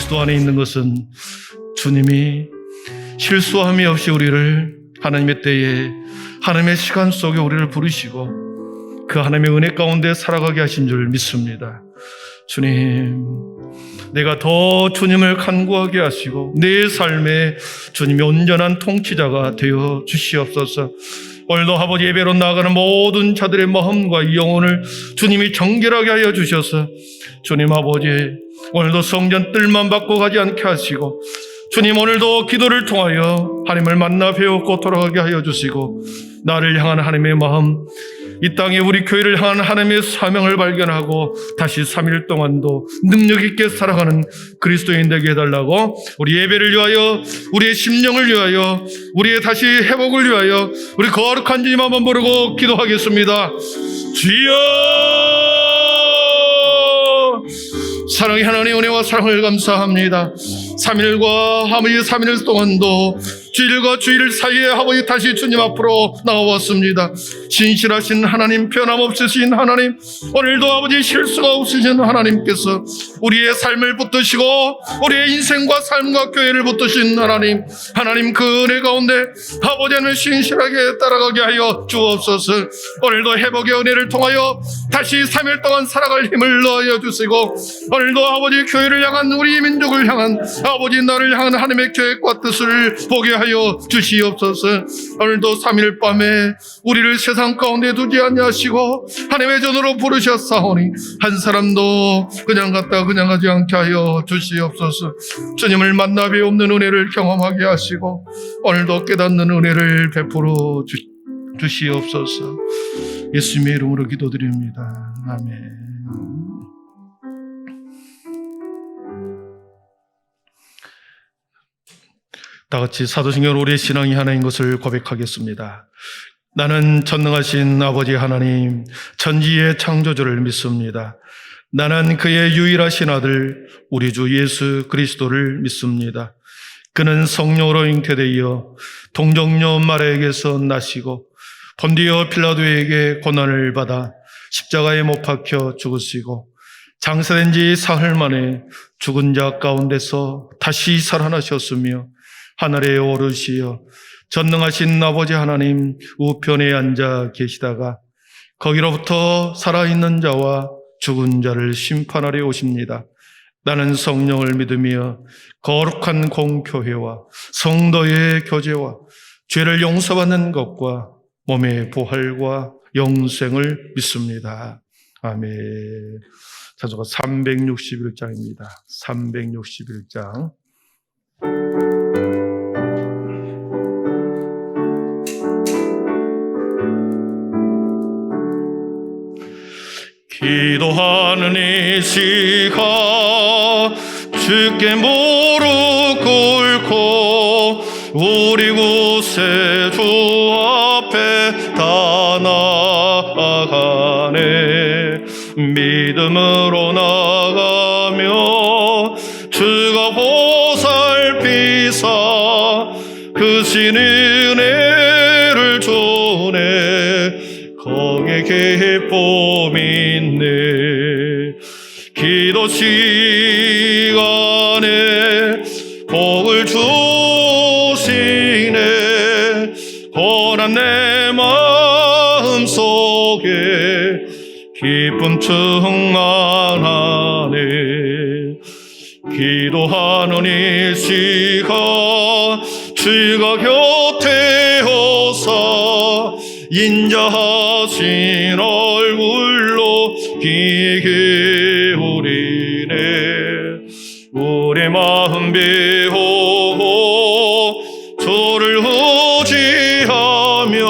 그리스도 안에 있는 것은 주님이 실수함이 없이 우리를 하나님의 때에 하나님의 시간 속에 우리를 부르시고 그 하나님의 은혜 가운데 살아가게 하신 줄 믿습니다. 주님, 내가 더 주님을 간구하게 하시고 내 삶에 주님이 온전한 통치자가 되어 주시옵소서. 오늘도 아버지 예배로 나아가는 모든 자들의 마음과 영혼을 주님이 정결하게 하여 주셔서 주님 아버지 오늘도 성전 뜰만 받고 가지 않게 하시고 주님 오늘도 기도를 통하여 하나님을 만나 배웠고 돌아가게 하여 주시고 나를 향한 하나님의 마음, 이 땅에 우리 교회를 향한 하나님의 사명을 발견하고 다시 3일 동안도 능력 있게 살아가는 그리스도인 되게 해달라고 우리 예배를 위하여 우리의 심령을 위하여 우리의 다시 회복을 위하여 우리 거룩한 주님 한번 부르고 기도하겠습니다. 주여, 사랑의 하나님 은혜와 사랑을 감사합니다. 3일과 아버지 3일 동안도 주일과 주일 사이에 아버지 다시 주님 앞으로 나와왔습니다. 신실하신 하나님, 변함없으신 하나님, 오늘도 아버지 실수가 없으신 하나님께서 우리의 삶을 붙드시고 우리의 인생과 삶과 교회를 붙드신 하나님, 하나님 그 은혜 가운데 아버지 하나님 신실하게 따라가게 하여 주옵소서. 오늘도 회복의 은혜를 통하여 다시 3일 동안 살아갈 힘을 넣어 주시고 오늘도 아버지 교회를 향한 우리 민족을 향한 아버지 나를 향한 하나님의 계획과 뜻을 보게 하여 주시옵소서. 오늘도 3일 밤에 우리를 세상 가운데 두지 아니하시고 하나님의 전으로 부르셨사오니 한 사람도 그냥 갔다 그냥 가지 않게 하여 주시옵소서. 주님을 만나 배우는 은혜를 경험하게 하시고 오늘도 깨닫는 은혜를 베풀어 주시옵소서. 예수님의 이름으로 기도드립니다. 아멘. 다 같이 사도신경 우리의 신앙이 하나인 것을 고백하겠습니다. 나는 전능하신 아버지 하나님, 천지의 창조주를 믿습니다. 나는 그의 유일하신 아들 우리 주 예수 그리스도를 믿습니다. 그는 성령으로 잉태되어 동정녀 마리아에게서 나시고 본디오 필라도에게 고난을 받아 십자가에 못 박혀 죽으시고 장사된 지 사흘 만에 죽은 자 가운데서 다시 살아나셨으며 하늘에 오르시어 전능하신 아버지 하나님 우편에 앉아 계시다가 거기로부터 살아있는 자와 죽은 자를 심판하려 오십니다. 나는 성령을 믿으며 거룩한 공교회와 성도의 교제와 죄를 용서받는 것과 몸의 부활과 영생을 믿습니다. 아멘. 찬송가 361장입니다. 361장. 기도하는 이 시간 주께 무릎 꿇고 우리 구세 주 앞에 다 나아가네. 믿음으로 나가며 주가 보살피사 그 신 은혜를 주네. 거기에 기쁨이 있네. 기도 시간에 복을 주시네. 고난 내 마음 속에 기쁨 충만하네. 기도하는 이 시간 주가 곁에 오사 인자하신 얼굴로 귀 기울이네. 우리 마음 비우고 주를 의지하며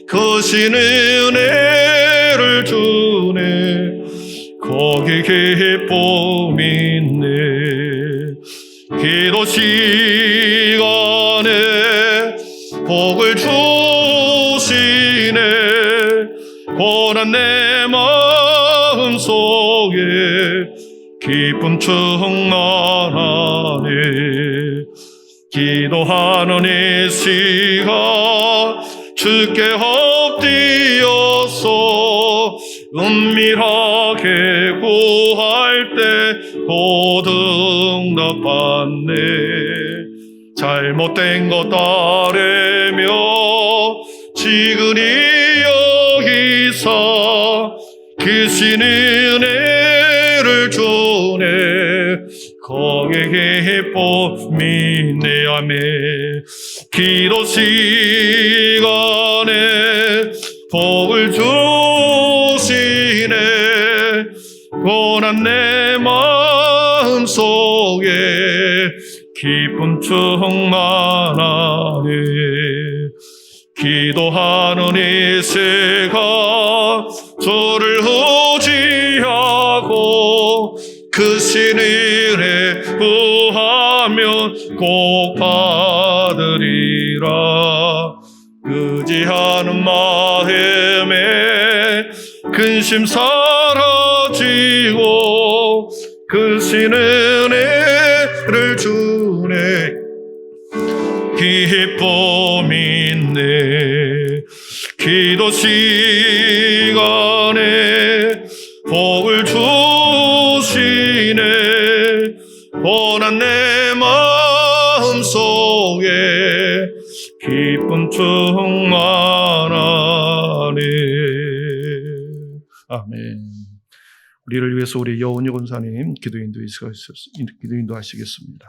그 신 은혜를 주네. 거기 기쁨이 있네. 기도 시간에 복을 주시네. 고난 내 마음 속에 기쁨 충만하네. 기도하는 이 시간 주께 엎드려서 은밀하게 구할 때 보응답받네. 잘못된 것 따르며 지근히 여기서 크신 은혜를 주네. 거기에 기쁨이 내 안에 기도 시간에 복을 주시네. 고난 내 마음 속에 기쁨 충만하네. 기도하는 이 시간 주를 의지하고 크신 은혜 구하면 꼭 받으리라. 의지하는 마음에 근심 사라지고 크신 은혜를 주네. 기쁨이 있네. 기도 시간에 복을 주시네. 고난 내 마음 속에 기쁨 충만하네. 아멘. 우리를 위해서 우리 여운이 권사님 기도인도 하시겠습니다.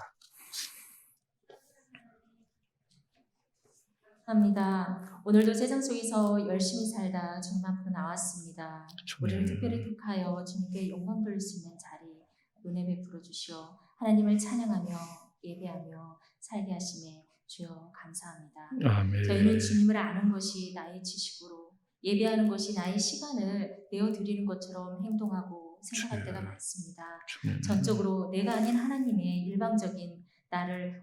합니다. 오늘도 세상 속에서 열심히 살다 주님 앞으로 나왔습니다. 우리를 특별히 택하여 주님께 영광 돌릴 수 있는 자리 은혜 베풀어 주시어 하나님을 찬양하며 예배하며 살게 하심에 주여 감사합니다. 아멘. 저희는 주님을 아는 것이 나의 지식으로 예배하는 것이 나의 시간을 내어드리는 것처럼 행동하고 생각할 때가 많습니다. 전적으로 내가 아닌 하나님의 일방적인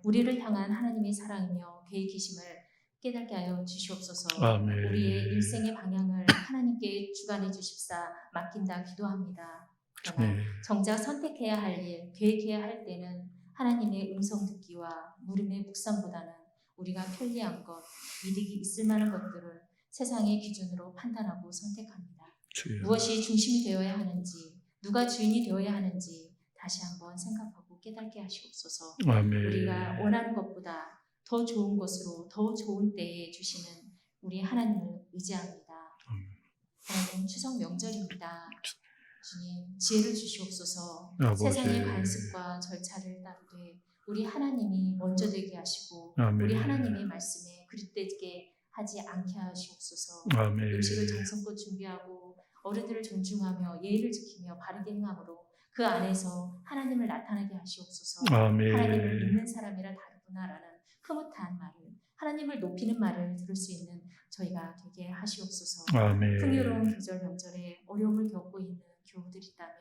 우리를 향한 하나님의 사랑이며 계획이심을 깨닫게 하여 주시옵소서. 아멘. 우리의 일생의 방향을 하나님께 주관해 주십사 맡긴다 기도합니다. 그러나 정작 선택해야 할 일, 계획해야 할 때는 하나님의 음성 듣기와 물음의 묵상보다는 우리가 편리한 것, 이득이 있을 만한 것들을 세상의 기준으로 판단하고 선택합니다. 무엇이 중심이 되어야 하는지, 누가 주인이 되어야 하는지 다시 한번 생각하고 깨닫게 하시옵소서. 아멘. 우리가 원하는 것보다 더 좋은 것으로 더 좋은 때에 주시는 우리 하나님을 의지합니다. 하나님 추석 명절입니다. 주님 지혜를 주시옵소서. 세상의 관습과 절차를 따르되 우리 하나님이 먼저 되게 하시고 아멘. 우리 하나님의 말씀에 그릇되게 하지 않게 하시옵소서. 아멘. 음식을 정성껏 준비하고 어른들을 존중하며 예의를 지키며 바르게 행함으로 그 안에서 하나님을 나타나게 하시옵소서. 아멘. 하나님을 믿는 사람이라 다르구나라는 흐뭇한 말을, 하나님을 높이는 말을 들을 수 있는 저희가 되게 하시옵소서. 아멘. 풍요로운 계절 명절에 어려움을 겪고 있는 교우들이 있다면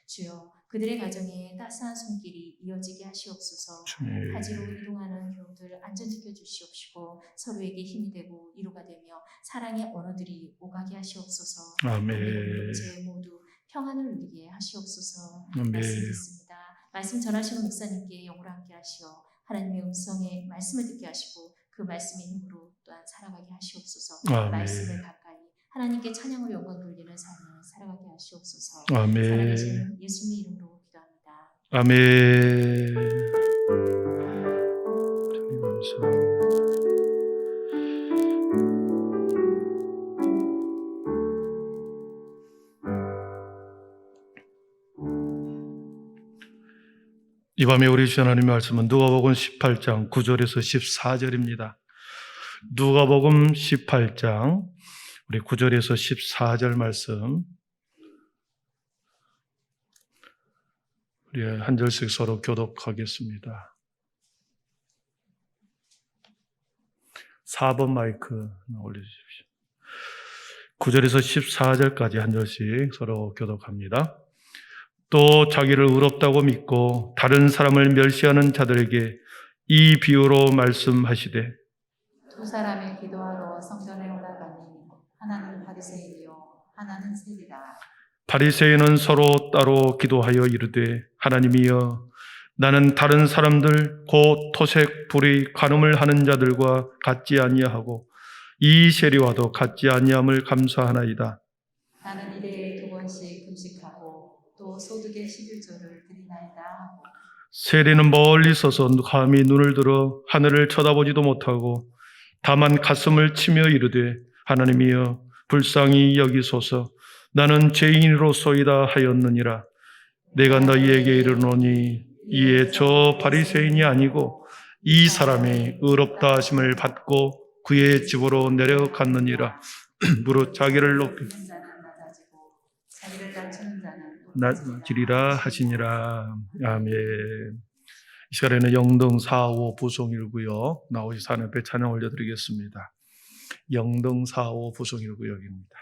주여 그들의 가정에 따스한 손길이 이어지게 하시옵소서. 타지로 이동하는 교우들 안전지켜 주시옵시고 서로에게 힘이 되고 위로가 되며 사랑의 언어들이 오가게 하시옵소서. 아멘. 공동체 모두 평안을 누리게 하시옵소서. 아멘. 말씀 듣습니다. 말씀 전하시는 목사님께 영으로 함께 하시어 하나님의 음성에 말씀을 듣게 하시고 그 말씀의 힘으로 또한 살아가게 하시옵소서. 아멘. 말씀을 가까이 하나님께 찬양으로 영광 돌리는 삶을 살아가게 하시옵소서. 아멘. 살아계신 예수님의 이름으로 기도합니다. 아멘. 주님 감사합니다. 이 밤에 우리 주 하나님의 말씀은 누가복음 18장 9절에서 14절입니다. 누가복음 18장 우리 9절에서 14절 말씀 우리 한 절씩 서로 교독하겠습니다. 4번 마이크 올려주십시오. 9절에서 14절까지 한 절씩 서로 교독합니다. 또 자기를 의롭다고 믿고 다른 사람을 멸시하는 자들에게 이 비유로 말씀하시되 두 사람이 기도하러 성전에 올라가니 하나는 바리새인이요 하나는 세리라. 바리새인은 서로 따로 기도하여 이르되 하나님이여 나는 다른 사람들 곧 토색 불의 간음을 하는 자들과 같지 아니하고 이 세리와도 같지 아니함을 감사하나이다. 나는 일에 2번씩 금식하고 또 소득의 11조를 드리나이다. 아니하나이다. 세리는 멀리 서서 감히 눈을 들어 하늘을 쳐다보지도 못하고 다만 가슴을 치며 이르되 하나님이여 불쌍히 여기소서 나는 죄인으로소이다 하였느니라. 내가 너희에게 이르노니 이에 저 바리새인이 아니고 이 사람이 의롭다 하심을 받고 그의 집으로 내려갔느니라. 무릇 자기를 높이 자는 낮아지고 자기를 낮추는 자는 낮으리라 하시니라. 아멘. 이 시간에는 영등 4.5 부송일구역 나오시 사는 앞에 찬양 올려드리겠습니다. 영등 4.5 부송일구역입니다.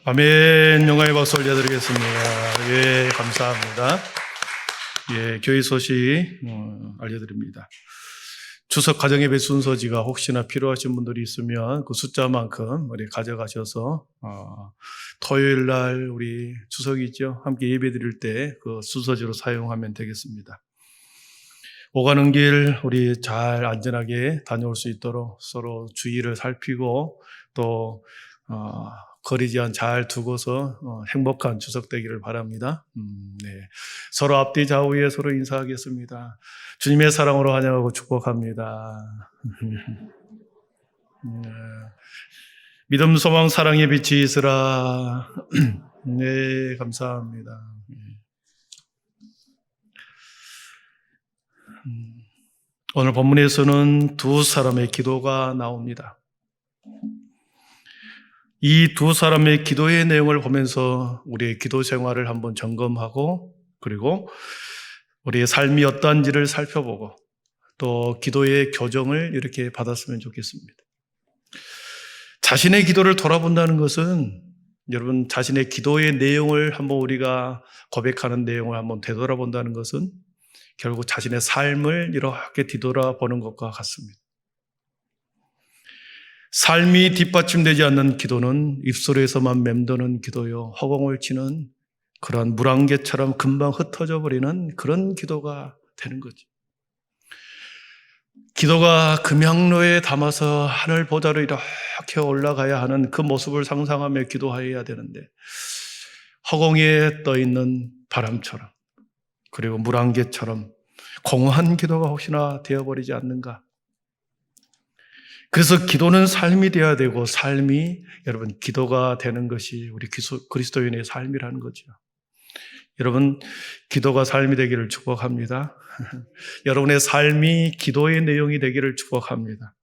아멘. 영광의 박수 올려드리겠습니다. 예, 감사합니다. 예, 교회 소식 알려드립니다. 추석 가정예배 순서지가 혹시나 필요하신 분들이 있으면 그 숫자만큼 우리 가져가셔서 토요일 날 우리 추석이죠. 함께 예배 드릴 때 그 순서지로 사용하면 되겠습니다. 오가는 길 우리 잘 안전하게 다녀올 수 있도록 서로 주의를 살피고 또 거리 제한 잘 두고서 행복한 추석 되기를 바랍니다. 네. 서로 앞뒤 좌우에 서로 인사하겠습니다. 주님의 사랑으로 환영하고 축복합니다. 네. 믿음, 소망, 사랑의 빛이 있으라. 네, 감사합니다. 오늘 본문에서는 두 사람의 기도가 나옵니다. 이 두 사람의 기도의 내용을 보면서 우리의 기도 생활을 한번 점검하고 그리고 우리의 삶이 어떠한지를 살펴보고 또 기도의 교정을 이렇게 받았으면 좋겠습니다. 자신의 기도를 돌아본다는 것은 여러분 자신의 기도의 내용을 한번 우리가 고백하는 내용을 한번 되돌아본다는 것은 결국 자신의 삶을 이렇게 뒤돌아보는 것과 같습니다. 삶이 뒷받침되지 않는 기도는 입술에서만 맴도는 기도요, 허공을 치는 그러한 물안개처럼 금방 흩어져 버리는 그런 기도가 되는 거죠. 기도가 금양로에 담아서 하늘 보좌로 이렇게 올라가야 하는 그 모습을 상상하며 기도해야 되는데 허공에 떠 있는 바람처럼 그리고 물안개처럼 공허한 기도가 혹시나 되어버리지 않는가? 그래서 기도는 삶이 되어야 되고 삶이 여러분 기도가 되는 것이 우리 그리스도인의 삶이라는 거죠. 여러분 기도가 삶이 되기를 축복합니다. 여러분의 삶이 기도의 내용이 되기를 축복합니다.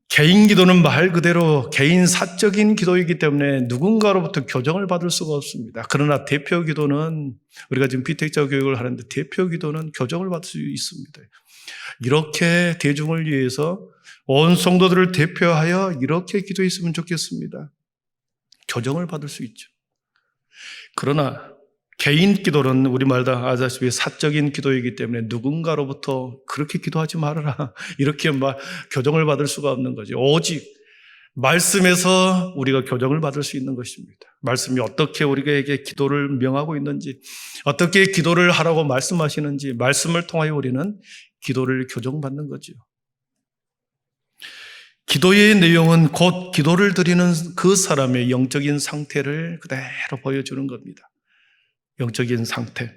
개인 기도는 말 그대로 개인 사적인 기도이기 때문에 누군가로부터 교정을 받을 수가 없습니다. 그러나 대표 기도는 우리가 지금 비택자 교육을 하는데 대표 기도는 교정을 받을 수 있습니다. 이렇게 대중을 위해서 온 성도들을 대표하여 이렇게 기도했으면 좋겠습니다. 교정을 받을 수 있죠. 그러나 개인 기도는 우리말도 아시다시피 사적인 기도이기 때문에 누군가로부터 그렇게 기도하지 말아라 이렇게 교정을 받을 수가 없는 거죠. 오직 말씀에서 우리가 교정을 받을 수 있는 것입니다. 말씀이 어떻게 우리에게 기도를 명하고 있는지 어떻게 기도를 하라고 말씀하시는지 말씀을 통하여 우리는 기도를 교정받는 거죠. 기도의 내용은 곧 기도를 드리는 그 사람의 영적인 상태를 그대로 보여주는 겁니다. 영적인 상태.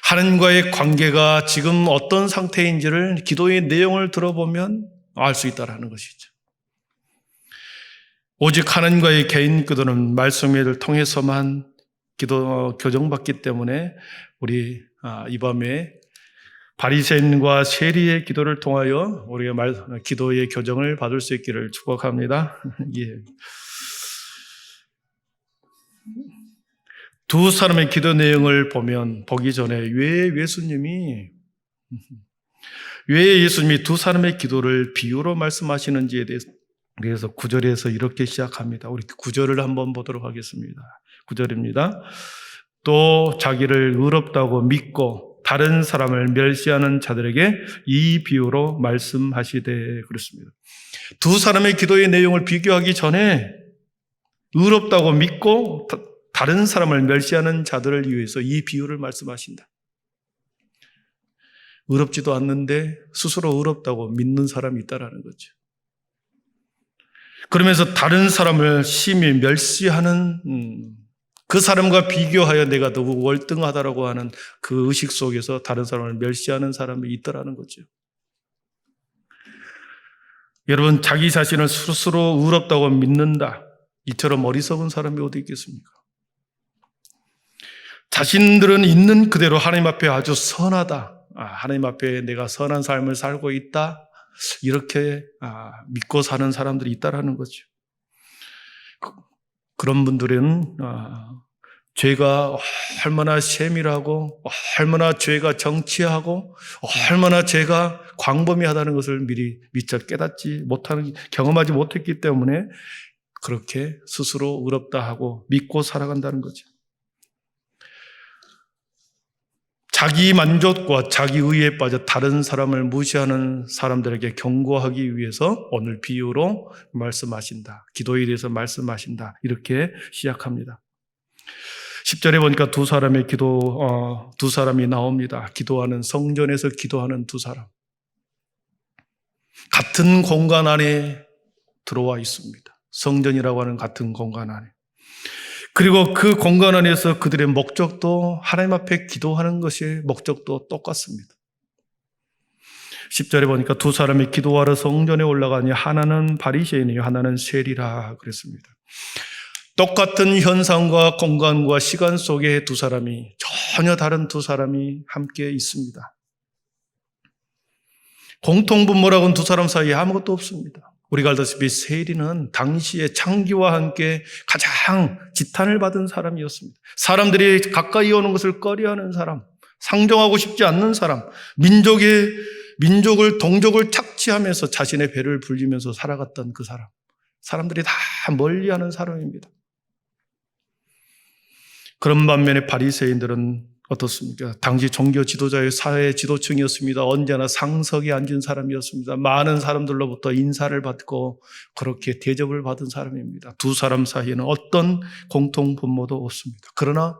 하나님과의 관계가 지금 어떤 상태인지를 기도의 내용을 들어보면 알 수 있다는 것이죠. 오직 하나님과의 개인 기도는 말씀을 통해서만 교정받기 때문에 우리 이 밤에 바리새인과 세리의 기도를 통하여 우리가 기도의 교정을 받을 수 있기를 축복합니다. 예. 두 사람의 기도 내용을 보기 전에 왜 예수님이 두 사람의 기도를 비유로 말씀하시는지에 대해서 9절에서 이렇게 시작합니다. 우리 9절을 한번 보도록 하겠습니다. 9절입니다. 또 자기를 의롭다고 믿고 다른 사람을 멸시하는 자들에게 이 비유로 말씀하시되 그렇습니다. 두 사람의 기도의 내용을 비교하기 전에 의롭다고 믿고 다른 사람을 멸시하는 자들을 위해서 이 비유를 말씀하신다. 의롭지도 않는데 스스로 의롭다고 믿는 사람이 있다라는 거죠. 그러면서 다른 사람을 심히 멸시하는 그 사람과 비교하여 내가 더 월등하다라고 하는 그 의식 속에서 다른 사람을 멸시하는 사람이 있더라는 거죠. 여러분 자기 자신을 스스로 의롭다고 믿는다. 이처럼 어리석은 사람이 어디 있겠습니까? 자신들은 있는 그대로 하나님 앞에 아주 선하다. 하나님 앞에 내가 선한 삶을 살고 있다. 이렇게 믿고 사는 사람들이 있다라는 거죠. 그런 분들은 죄가 얼마나 세밀하고 얼마나 죄가 정치하고 얼마나 죄가 광범위하다는 것을 미리 미처 깨닫지 못하는 경험하지 못했기 때문에 그렇게 스스로 의롭다 하고 믿고 살아간다는 거죠. 자기 만족과 자기 의에 빠져 다른 사람을 무시하는 사람들에게 경고하기 위해서 오늘 비유로 말씀하신다. 기도에 대해서 말씀하신다. 이렇게 시작합니다. 10절에 보니까 두 사람이 나옵니다. 기도하는, 성전에서 기도하는 두 사람. 같은 공간 안에 들어와 있습니다. 성전이라고 하는 같은 공간 안에. 그리고 그 공간 안에서 그들의 목적도, 하나님 앞에 기도하는 것의 목적도 똑같습니다. 10절에 보니까 두 사람이 기도하러 성전에 올라가니 하나는 바리새인이요 하나는 세리라 그랬습니다. 똑같은 현상과 공간과 시간 속에 두 사람이, 전혀 다른 두 사람이 함께 있습니다. 공통분모라고는 두 사람 사이에 아무것도 없습니다. 우리가 알다시피 세리는 당시에 창기와 함께 가장 지탄을 받은 사람이었습니다. 사람들이 가까이 오는 것을 꺼려하는 사람, 상종하고 싶지 않는 사람, 동족을 착취하면서 자신의 배를 불리면서 살아갔던 그 사람, 사람들이 다 멀리하는 사람입니다. 그런 반면에 바리새인들은 어떻습니까? 당시 종교 지도자의 사회 지도층이었습니다. 언제나 상석에 앉은 사람이었습니다. 많은 사람들로부터 인사를 받고 그렇게 대접을 받은 사람입니다. 두 사람 사이에는 어떤 공통분모도 없습니다. 그러나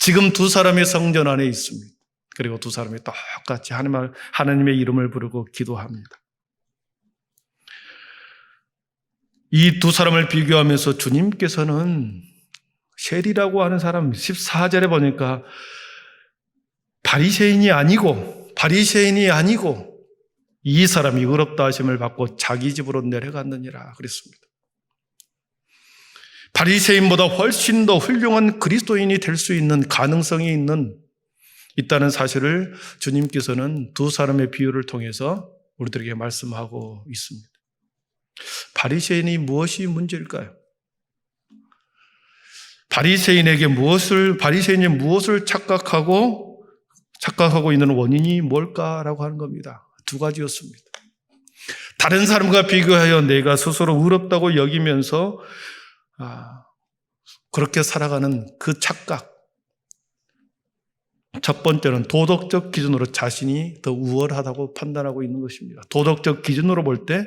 지금 두 사람의 성전 안에 있습니다. 그리고 두 사람이 똑같이 하나님의 이름을 부르고 기도합니다. 이 두 사람을 비교하면서 주님께서는 세리라고 하는 사람, 14절에 보니까 바리새인이 아니고 이 사람이 의롭다 하심을 받고 자기 집으로 내려갔느니라 그랬습니다. 바리새인보다 훨씬 더 훌륭한 그리스도인이 될 수 있는 가능성이 있다는 사실을 주님께서는 두 사람의 비유를 통해서 우리들에게 말씀하고 있습니다. 바리새인이 무엇이 문제일까요? 바리새인이 무엇을 착각하고 있는 원인이 뭘까라고 하는 겁니다. 두 가지였습니다. 다른 사람과 비교하여 내가 스스로 의롭다고 여기면서 그렇게 살아가는 그 착각. 첫 번째는 도덕적 기준으로 자신이 더 우월하다고 판단하고 있는 것입니다. 도덕적 기준으로 볼 때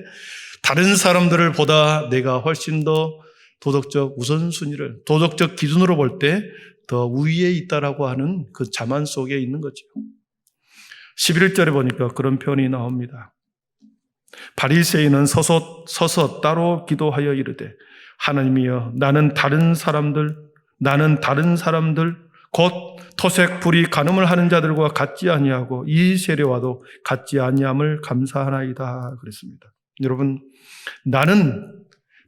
다른 사람들을 보다 내가 훨씬 더 도덕적 우선순위를, 도덕적 기준으로 볼 때 더 우위에 있다라고 하는 그 자만 속에 있는 거죠. 11절에 보니까 그런 표현이 나옵니다. 바리새인은 서서 따로 기도하여 이르되 하나님이여 나는 다른 사람들 곧 토색 불의 간음을 하는 자들과 같지 아니하고 이 세례와도 같지 아니함을 감사하나이다 그랬습니다. 여러분, 나는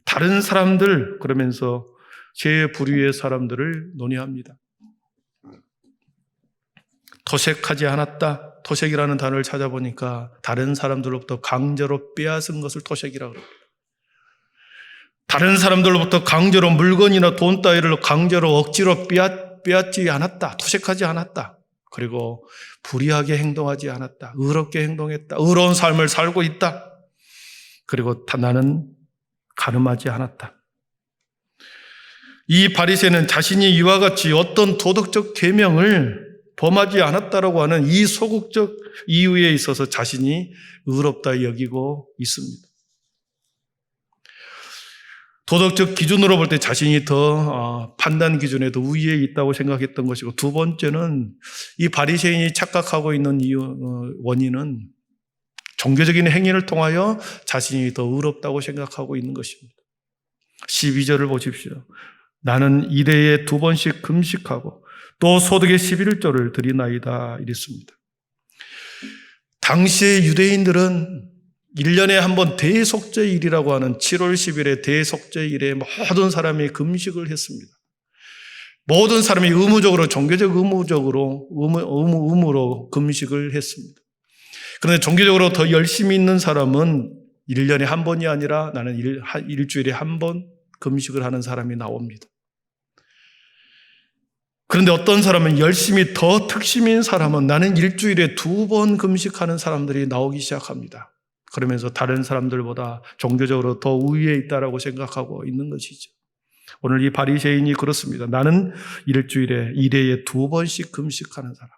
다른 사람들 그러면서 제 부류의 사람들을 논의합니다. 토색하지 않았다. 토색이라는 단어를 찾아보니까 다른 사람들로부터 강제로 빼앗은 것을 토색이라고 합니다. 다른 사람들로부터 강제로 물건이나 돈 따위를 강제로 억지로 빼앗지 않았다. 토색하지 않았다. 그리고 불의하게 행동하지 않았다. 의롭게 행동했다. 의로운 삶을 살고 있다. 그리고 나는 간음하지 않았다. 이 바리새인은 자신이 이와 같이 어떤 도덕적 계명을 범하지 않았다라고 하는 이 소극적 이유에 있어서 자신이 의롭다 여기고 있습니다. 도덕적 기준으로 볼 때 자신이 더 판단 기준에 더 우위에 있다고 생각했던 것이고, 두 번째는 이 바리새인이 착각하고 있는 원인은 종교적인 행위를 통하여 자신이 더 의롭다고 생각하고 있는 것입니다. 12절을 보십시오. 나는 일해에 2번씩 금식하고 또 소득의 11조를 드리나이다 이랬습니다. 당시의 유대인들은 1년에 한 번 대속죄일이라고 하는 7월 10일에 대속죄일에 모든 사람이 금식을 했습니다. 모든 사람이 종교적 의무로 금식을 했습니다. 그런데 종교적으로 더 열심히 있는 사람은 1년에 한 번이 아니라 나는 일주일에 한 번 금식을 하는 사람이 나옵니다. 그런데 어떤 사람은 열심히 더 특심인 사람은 나는 일주일에 2번 금식하는 사람들이 나오기 시작합니다. 그러면서 다른 사람들보다 종교적으로 더 우위에 있다라고 생각하고 있는 것이죠. 오늘 이 바리새인이 그렇습니다. 나는 일주일에 1회에 2번씩 금식하는 사람.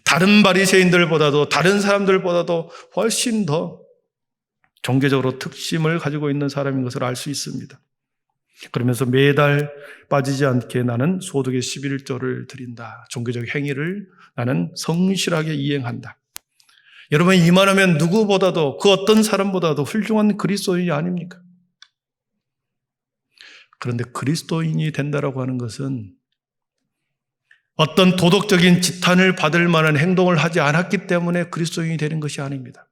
다른 바리새인들보다도 다른 사람들보다도 훨씬 더 종교적으로 특심을 가지고 있는 사람인 것을 알 수 있습니다. 그러면서 매달 빠지지 않게 나는 소득의 11조를 드린다. 종교적 행위를 나는 성실하게 이행한다. 여러분, 이만하면 누구보다도 그 어떤 사람보다도 훌륭한 그리스도인이 아닙니까? 그런데 그리스도인이 된다라고 하는 것은 어떤 도덕적인 지탄을 받을 만한 행동을 하지 않았기 때문에 그리스도인이 되는 것이 아닙니다.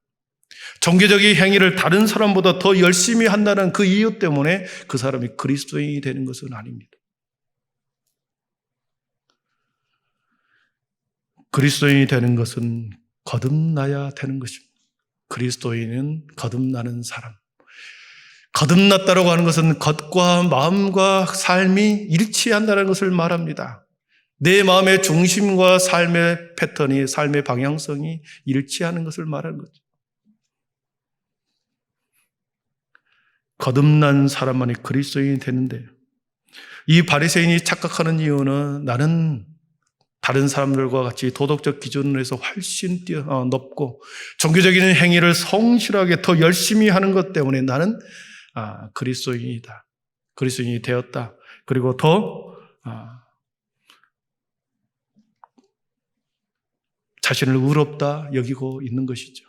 종교적인 행위를 다른 사람보다 더 열심히 한다는 그 이유 때문에 그 사람이 그리스도인이 되는 것은 아닙니다. 그리스도인이 되는 것은 거듭나야 되는 것입니다. 그리스도인은 거듭나는 사람. 거듭났다고 하는 것은 겉과 마음과 삶이 일치한다는 것을 말합니다. 내 마음의 중심과 삶의 패턴이, 삶의 방향성이 일치하는 것을 말하는 거죠. 거듭난 사람만이 그리스도인이 되는데, 이 바리새인이 착각하는 이유는 나는 다른 사람들과 같이 도덕적 기준에서 훨씬 높고 종교적인 행위를 성실하게 더 열심히 하는 것 때문에 나는 그리스도인이다. 그리스도인이 되었다. 그리고 더 자신을 의롭다 여기고 있는 것이죠.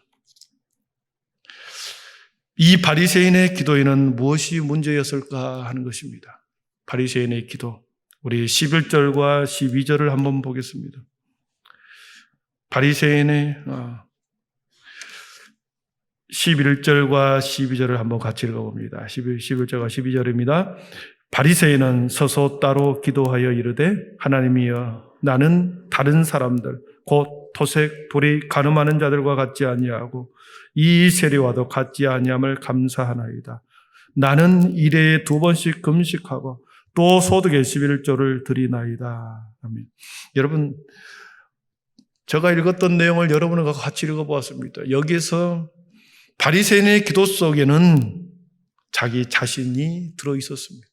이 바리새인의 기도에는 무엇이 문제였을까 하는 것입니다. 바리새인의 기도. 우리 11절과 12절을 한번 보겠습니다. 바리새인의 11절과 12절을 한번 같이 읽어봅니다. 11절과 12절입니다. 바리새인은 서서 따로 기도하여 이르되 하나님이여 나는 다른 사람들 곧 토색, 불이, 간음하는 자들과 같지 아니하고 이 세리와도 같지 아니함을 감사하나이다. 나는 1회에 2번씩 금식하고 또 소득의 11조를 드리나이다. 아멘. 여러분, 제가 읽었던 내용을 여러분과 같이 읽어보았습니다. 여기서 바리새인의 기도 속에는 자기 자신이 들어있었습니다.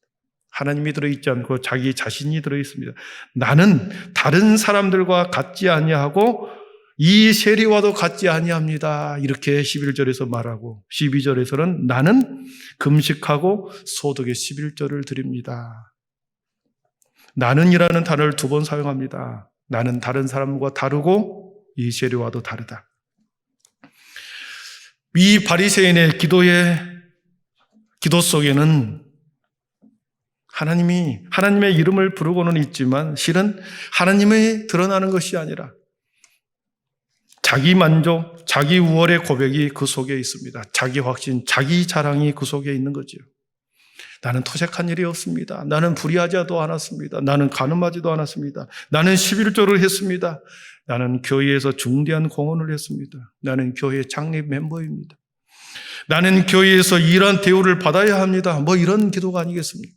하나님이 들어있지 않고 자기 자신이 들어있습니다. 나는 다른 사람들과 같지 아니하고 이 세리와도 같지 아니합니다. 이렇게 11절에서 말하고 12절에서는 나는 금식하고 소득의 11조를 드립니다. 나는이라는 단어를 2번 사용합니다. 나는 다른 사람과 다르고 이 세리와도 다르다. 이 바리새인의 기도 속에는 하나님의 이름을 부르고는 있지만 실은 하나님이 드러나는 것이 아니라 자기 만족, 자기 우월의 고백이 그 속에 있습니다. 자기 확신, 자기 자랑이 그 속에 있는 거죠. 나는 토색한 일이 없습니다. 나는 불의하지도 않았습니다. 나는 간음하지도 않았습니다. 나는 11조를 했습니다. 나는 교회에서 중대한 공헌을 했습니다. 나는 교회 창립 멤버입니다. 나는 교회에서 이러한 대우를 받아야 합니다. 뭐 이런 기도가 아니겠습니까?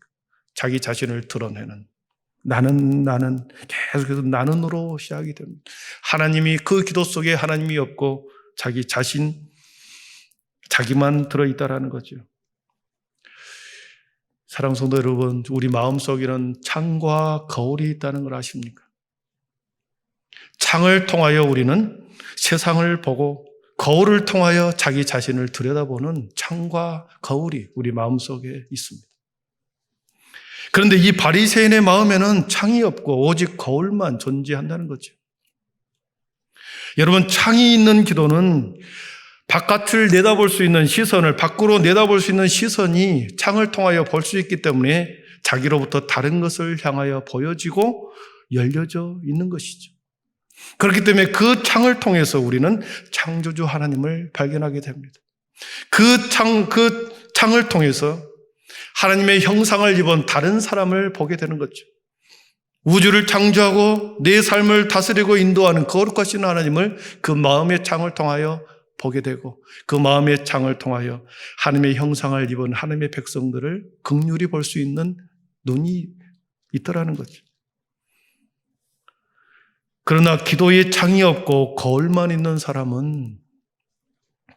자기 자신을 드러내는 나는 계속해서 나는으로 시작이 됩니다. 하나님이 그 기도 속에 하나님이 없고 자기 자신, 자기만 들어있다라는 거죠. 사랑하는 성도 여러분, 우리 마음속에는 창과 거울이 있다는 걸 아십니까? 창을 통하여 우리는 세상을 보고 거울을 통하여 자기 자신을 들여다보는 창과 거울이 우리 마음속에 있습니다. 그런데 이 바리새인의 마음에는 창이 없고 오직 거울만 존재한다는 거죠. 여러분, 창이 있는 기도는 바깥을 내다볼 수 있는 시선을, 밖으로 내다볼 수 있는 시선이 창을 통하여 볼 수 있기 때문에 자기로부터 다른 것을 향하여 보여지고 열려져 있는 것이죠. 그렇기 때문에 그 창을 통해서 우리는 창조주 하나님을 발견하게 됩니다. 그 창을 통해서 하나님의 형상을 입은 다른 사람을 보게 되는 거죠. 우주를 창조하고 내 삶을 다스리고 인도하는 거룩하신 하나님을 그 마음의 창을 통하여 보게 되고 그 마음의 창을 통하여 하나님의 형상을 입은 하나님의 백성들을 긍휼히 볼 수 있는 눈이 있더라는 거죠. 그러나 기도에 창이 없고 거울만 있는 사람은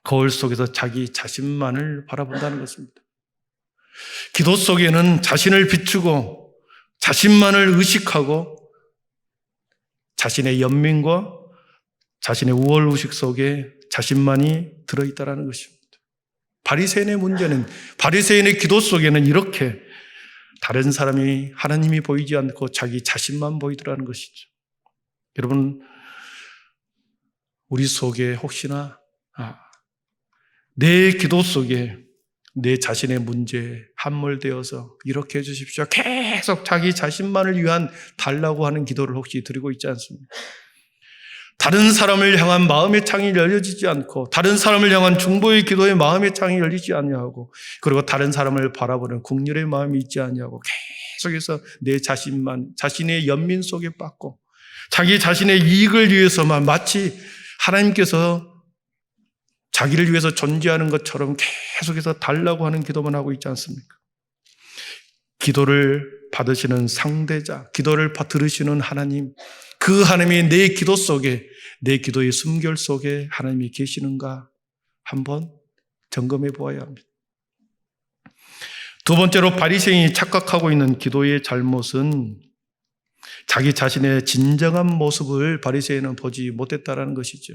거울 속에서 자기 자신만을 바라본다는 것입니다. 기도 속에는 자신을 비추고 자신만을 의식하고 자신의 연민과 자신의 우월의식 속에 자신만이 들어있다는 것입니다. 바리새인의 문제는, 바리새인의 기도 속에는 이렇게 다른 사람이, 하나님이 보이지 않고 자기 자신만 보이더라는 것이죠. 여러분, 우리 속에 혹시나 내 기도 속에 내 자신의 문제에 함몰되어서 이렇게 해주십시오, 계속 자기 자신만을 위한 달라고 하는 기도를 혹시 드리고 있지 않습니까? 다른 사람을 향한 마음의 창이 열려지지 않고, 다른 사람을 향한 중보의 기도의 마음의 창이 열리지 않냐고, 그리고 다른 사람을 바라보는 국률의 마음이 있지 않냐고, 계속해서 내 자신만, 자신의 연민 속에 빠고 자기 자신의 이익을 위해서만, 마치 하나님께서 자기를 위해서 존재하는 것처럼 계속해서 달라고 하는 기도만 하고 있지 않습니까? 기도를 받으시는 상대자, 기도를 들으시는 하나님, 그 하나님이 내 기도 속에, 내 기도의 숨결 속에 하나님이 계시는가 한번 점검해 보아야 합니다. 두 번째로 바리새인이 착각하고 있는 기도의 잘못은 자기 자신의 진정한 모습을 바리새인은 보지 못했다는 것이죠.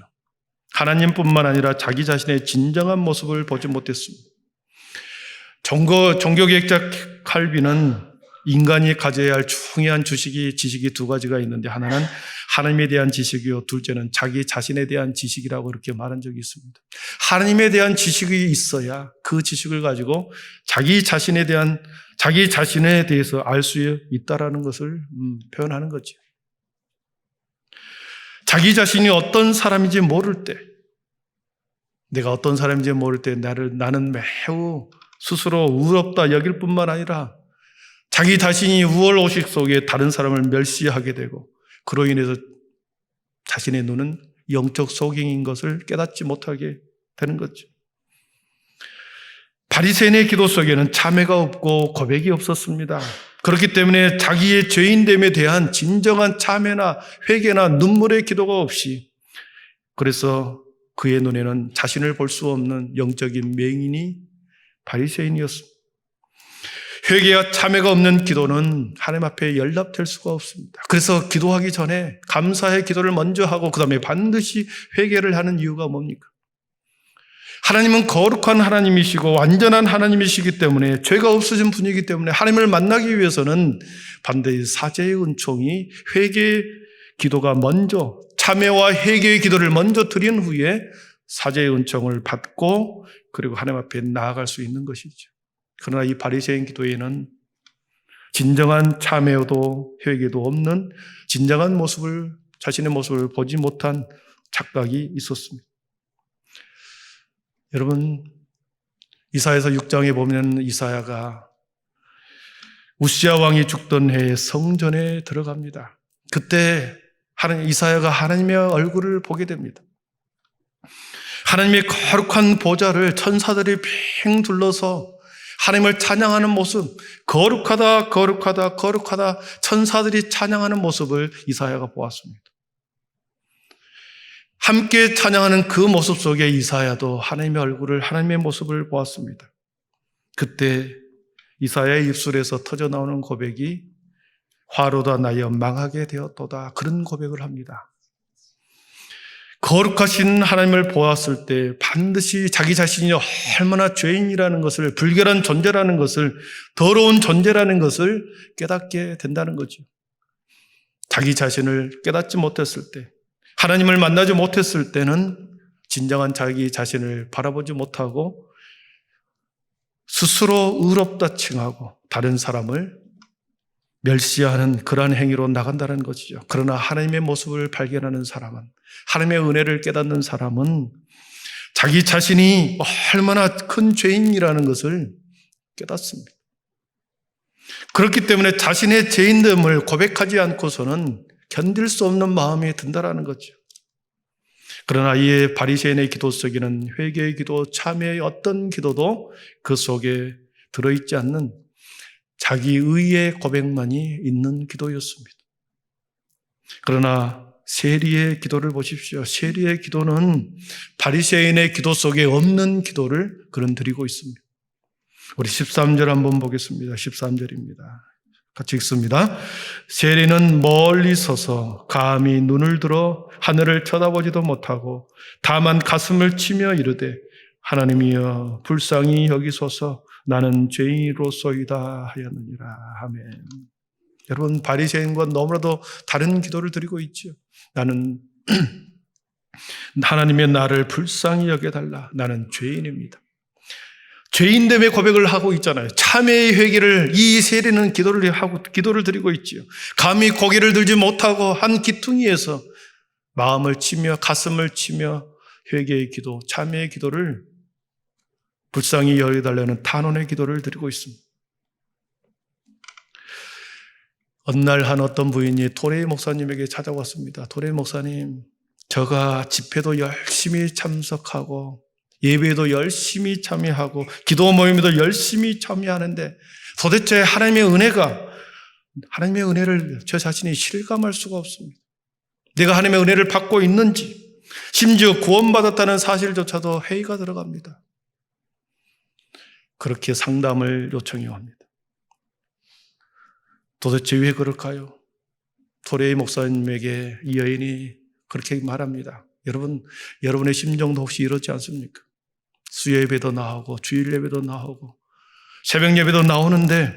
하나님뿐만 아니라 자기 자신의 진정한 모습을 보지 못했습니다. 종교개혁자 칼빈은 인간이 가져야 할 중요한 지식이 두 가지가 있는데, 하나는 하나님에 대한 지식이요, 둘째는 자기 자신에 대한 지식이라고 그렇게 말한 적이 있습니다. 하나님에 대한 지식이 있어야 그 지식을 가지고 자기 자신에 대해서 알 수 있다라는 것을 표현하는 거죠. 자기 자신이 어떤 사람인지 모를 때, 내가 어떤 사람인지 모를 때 나는 매우 스스로 우럽다 여길 뿐만 아니라 자기 자신이 우월의식 속에 다른 사람을 멸시하게 되고, 그로 인해서 자신의 눈은 영적 소경인 것을 깨닫지 못하게 되는 거죠. 바리새인의 기도 속에는 참회가 없고 고백이 없었습니다. 그렇기 때문에 자기의 죄인됨에 대한 진정한 참회나 회개나 눈물의 기도가 없이, 그래서 그의 눈에는 자신을 볼 수 없는 영적인 맹인이 바리새인이었습니다. 회개와 참회가 없는 기도는 하나님 앞에 연락될 수가 없습니다. 그래서 기도하기 전에 감사의 기도를 먼저 하고 그 다음에 반드시 회개를 하는 이유가 뭡니까? 하나님은 거룩한 하나님이시고 완전한 하나님이시기 때문에, 죄가 없어진 분이기 때문에 하나님을 만나기 위해서는 반드시 사죄의 은총이, 회개의 기도가 먼저, 참회와 회개의 기도를 먼저 드린 후에 사죄의 은총을 받고 그리고 하나님 앞에 나아갈 수 있는 것이죠. 그러나 이 바리새인 기도에는 진정한 참회도 회개도 없는 진정한 모습을, 자신의 모습을 보지 못한 착각이 있었습니다. 여러분, 이사야서 6장에 보면 이사야가 우시야 왕이 죽던 해에 성전에 들어갑니다. 그때 이사야가 하나님의 얼굴을 보게 됩니다. 하나님의 거룩한 보좌를 천사들이 팽 둘러서 하나님을 찬양하는 모습, 거룩하다 거룩하다 거룩하다 천사들이 찬양하는 모습을 이사야가 보았습니다. 함께 찬양하는 그 모습 속에 이사야도 하나님의 얼굴을, 하나님의 모습을 보았습니다. 그때 이사야의 입술에서 터져나오는 고백이 화로다 나여 망하게 되었도다, 그런 고백을 합니다. 거룩하신 하나님을 보았을 때 반드시 자기 자신이 얼마나 죄인이라는 것을, 불결한 존재라는 것을, 더러운 존재라는 것을 깨닫게 된다는 거죠. 자기 자신을 깨닫지 못했을 때, 하나님을 만나지 못했을 때는 진정한 자기 자신을 바라보지 못하고 스스로 의롭다 칭하고 다른 사람을 멸시하는 그러한 행위로 나간다는 것이죠. 그러나 하나님의 모습을 발견하는 사람은, 하나님의 은혜를 깨닫는 사람은 자기 자신이 얼마나 큰 죄인이라는 것을 깨닫습니다. 그렇기 때문에 자신의 죄인됨을 고백하지 않고서는 견딜 수 없는 마음이 든다라는 거죠. 그러나 이 바리새인의 기도 속에는 회개의 기도, 참회의 어떤 기도도 그 속에 들어있지 않는 자기 의의 고백만이 있는 기도였습니다. 그러나 세리의 기도를 보십시오. 세리의 기도는 바리새인의 기도 속에 없는 기도를 그는 드리고 있습니다. 우리 13절 한번 보겠습니다. 13절입니다. 같이 읽습니다. 세리는 멀리 서서 감히 눈을 들어 하늘을 쳐다보지도 못하고 다만 가슴을 치며 이르되 하나님이여 불쌍히 여기소서 나는 죄인으로소이다 하였느니라. 아멘. 여러분, 바리새인과 너무나도 다른 기도를 드리고 있죠. 나는 하나님의 나를 불쌍히 여겨달라. 나는 죄인입니다. 죄인됨의 고백을 하고 있잖아요. 참회의 회개를 이 세리는 기도를 드리고 있지요. 감히 고개를 들지 못하고 한 기퉁이에서 마음을 치며 가슴을 치며 회개의 기도, 참회의 기도를 불쌍히 여겨달라는 탄원의 기도를 드리고 있습니다. 어느 날 한 어떤 부인이 도레이 목사님에게 찾아왔습니다. 도레이 목사님, 저가 집회도 열심히 참석하고 예배도 열심히 참여하고 기도 모임에도 열심히 참여하는데 도대체 하나님의 은혜를 저 자신이 실감할 수가 없습니다. 내가 하나님의 은혜를 받고 있는지, 심지어 구원받았다는 사실조차도 회의가 들어갑니다. 그렇게 상담을 요청해 옵니다. 도대체 왜 그럴까요? 도레이 목사님에게 이 여인이 그렇게 말합니다. 여러분의 심정도 혹시 이렇지 않습니까? 수요예배도 나오고 주일 예배도 나오고 새벽 예배도 나오는데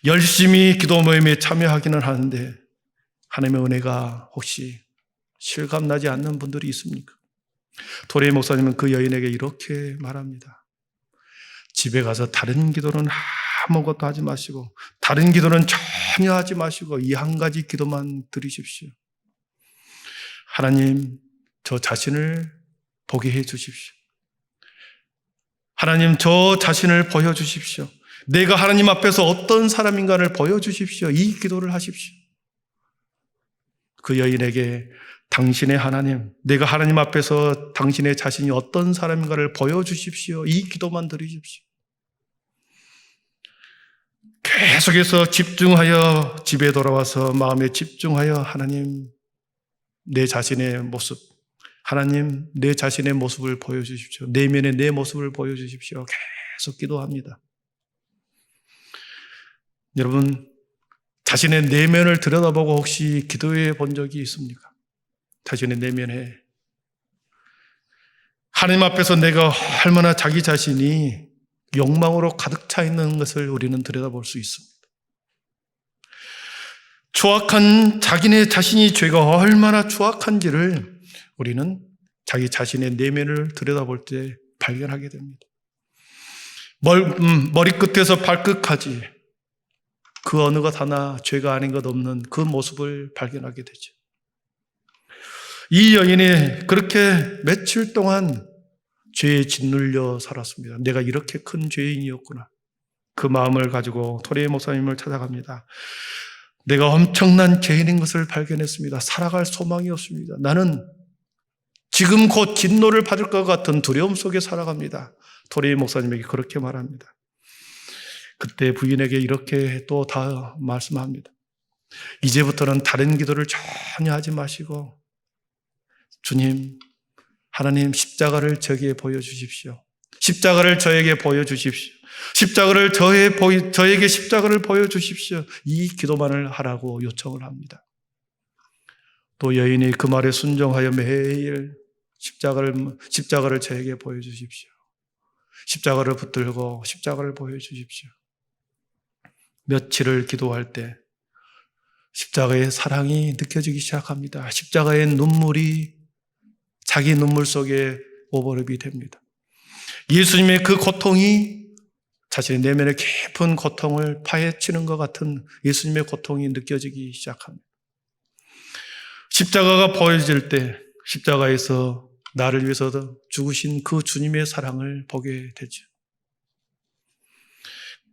열심히 기도 모임에 참여하기는 하는데 하나님의 은혜가 혹시 실감나지 않는 분들이 있습니까? 도레이 목사님은 그 여인에게 이렇게 말합니다. 집에 가서 다른 기도는 아무것도 하지 마시고 다른 기도는 전혀 하지 마시고 이 한 가지 기도만 드리십시오. 하나님, 저 자신을 보게 해 주십시오. 하나님, 저 자신을 보여주십시오. 내가 하나님 앞에서 어떤 사람인가를 보여주십시오. 이 기도를 하십시오. 그 여인에게 당신의 하나님, 내가 하나님 앞에서 당신의 자신이 어떤 사람인가를 보여주십시오. 이 기도만 드리십시오. 계속해서 집중하여 집에 돌아와서 마음에 집중하여 하나님, 내 자신의 모습, 하나님, 내 자신의 모습을 보여주십시오. 내면의 내 모습을 보여주십시오. 계속 기도합니다. 여러분, 자신의 내면을 들여다보고 혹시 기도해 본 적이 있습니까? 자신의 내면에 하나님 앞에서 내가 얼마나 자기 자신이 욕망으로 가득 차 있는 것을 우리는 들여다볼 수 있습니다. 추악한 자기네 자신이 죄가 얼마나 추악한지를 우리는 자기 자신의 내면을 들여다볼 때 발견하게 됩니다. 머리끝에서 발끝까지 그 어느 것 하나 죄가 아닌 것 없는 그 모습을 발견하게 되죠. 이 여인이 그렇게 며칠 동안 죄에 짓눌려 살았습니다. 내가 이렇게 큰 죄인이었구나. 그 마음을 가지고 도레이 목사님을 찾아갑니다. 내가 엄청난 죄인인 것을 발견했습니다. 살아갈 소망이 없습니다. 나는 지금 곧 진노를 받을 것 같은 두려움 속에 살아갑니다. 도레이 목사님에게 그렇게 말합니다. 그때 부인에게 이렇게 또 다 말씀합니다. 이제부터는 다른 기도를 전혀 하지 마시고 주님, 하나님 십자가를 저에게 보여주십시오. 십자가를 저에게 보여주십시오. 십자가를 저에게 십자가를 보여주십시오. 이 기도만을 하라고 요청을 합니다. 또 여인이 그 말에 순종하여 매일 십자가를 저에게 보여주십시오. 십자가를 붙들고 십자가를 보여주십시오. 며칠을 기도할 때 십자가의 사랑이 느껴지기 시작합니다. 십자가의 눈물이 자기 눈물 속에 오버랩이 됩니다. 예수님의 그 고통이 자신의 내면의 깊은 고통을 파헤치는 것 같은 예수님의 고통이 느껴지기 시작합니다. 십자가가 보여질 때 십자가에서 나를 위해서 죽으신 그 주님의 사랑을 보게 되죠.